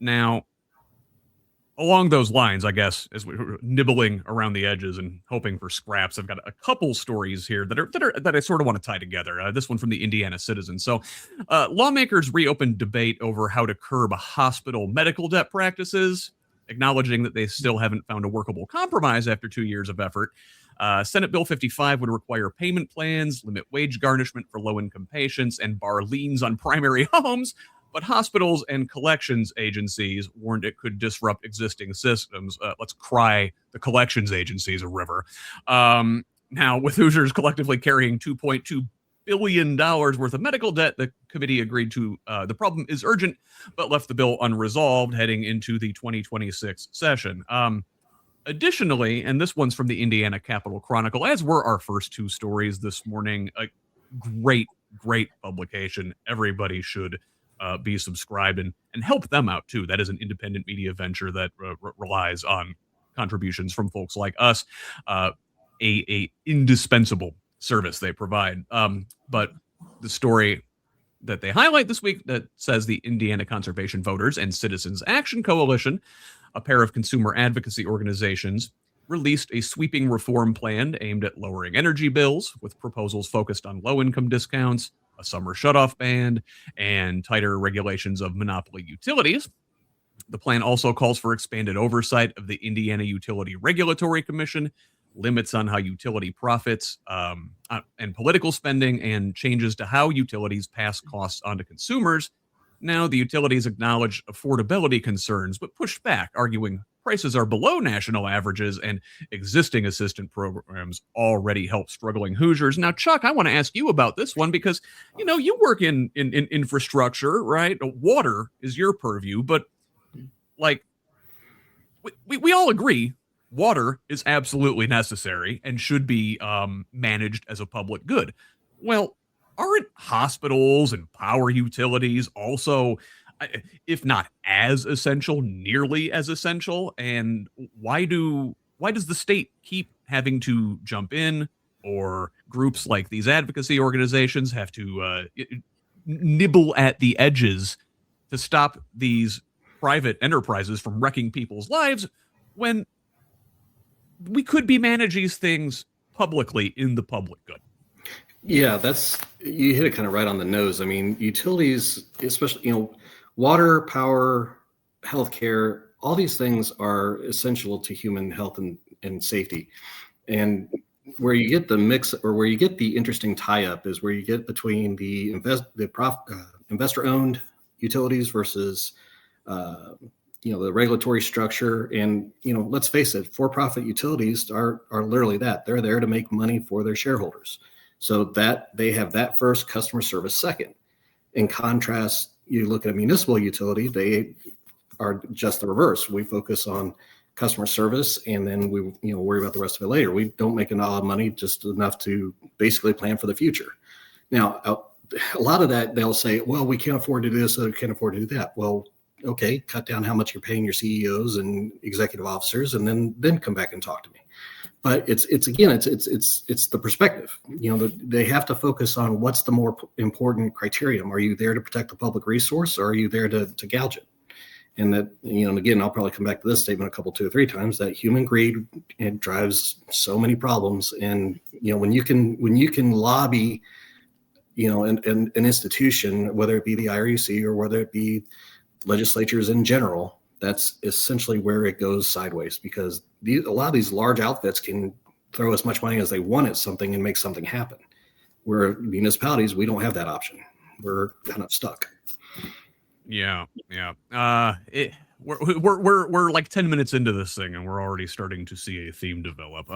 Now, along those lines, I guess, as we're nibbling around the edges and hoping for scraps, I've got a couple stories here that I sort of want to tie together. This one from the Indiana Citizen. So, lawmakers reopened debate over how to curb hospital medical debt practices, acknowledging that they still haven't found a workable compromise after 2 years of effort. Senate Bill 55 would require payment plans, limit wage garnishment for low-income patients, and bar liens on primary homes. But hospitals and collections agencies warned it could disrupt existing systems. Let's cry the collections agencies a river. Now, with Hoosiers collectively carrying $2.2 billion worth of medical debt, the committee agreed to the problem is urgent, but left the bill unresolved heading into the 2026 session. Additionally, and this one's from the Indiana Capitol Chronicle, as were our first two stories this morning, a great publication. Everybody should be subscribed and help them out too. That is an independent media venture that relies on contributions from folks like us. A indispensable service they provide. But the story that they highlight this week that says the Indiana Conservation Voters and Citizens Action Coalition, a pair of consumer advocacy organizations, released a sweeping reform plan aimed at lowering energy bills with proposals focused on low-income discounts, a summer shutoff ban, and tighter regulations of monopoly utilities. The plan also calls for expanded oversight of the Indiana Utility Regulatory Commission, limits on how utility profits and political spending, and changes to how utilities pass costs on to consumers. Now, the utilities acknowledged affordability concerns, but pushed back, arguing prices are below national averages and existing assistance programs already help struggling Hoosiers. Now, Chuck, I want to ask you about this one because, you work in infrastructure, right? Water is your purview, but like we all agree water is absolutely necessary and should be managed as a public good. Well, aren't hospitals and power utilities also, if not as essential, nearly as essential? And why does the state keep having to jump in, or groups like these advocacy organizations have to nibble at the edges to stop these private enterprises from wrecking people's lives when we could be managing these things publicly in the public good? Yeah, you hit it kind of right on the nose. I mean, utilities, especially, water, power, healthcare, all these things are essential to human health and safety. And where you get the mix, or where you get the interesting tie-up, is where you get between the investor-owned utilities versus the regulatory structure. And let's face it, for-profit utilities are literally that. They're there to make money for their shareholders, so that they have that first, customer service second. In contrast, you look at a municipal utility, they are just the reverse. We focus on customer service, and then we worry about the rest of it later. We don't make a lot of money, just enough to basically plan for the future. Now, a lot of that, they'll say, well, we can't afford to do this, so we can't afford to do that. Well, okay, cut down how much you're paying your CEOs and executive officers, and then come back and talk to me. But it's the perspective. They have to focus on what's the more important criterion. Are you there to protect the public resource, or are you there to gouge it? And that, and again, I'll probably come back to this statement two or three times, that human greed, it drives so many problems. And when you can lobby, an institution, whether it be the IRUC or whether it be legislatures in general, that's essentially where it goes sideways, because a lot of these large outfits can throw as much money as they want at something and make something happen. Where municipalities, we don't have that option. We're kind of stuck. Yeah. We're like 10 minutes into this thing, and we're already starting to see a theme develop.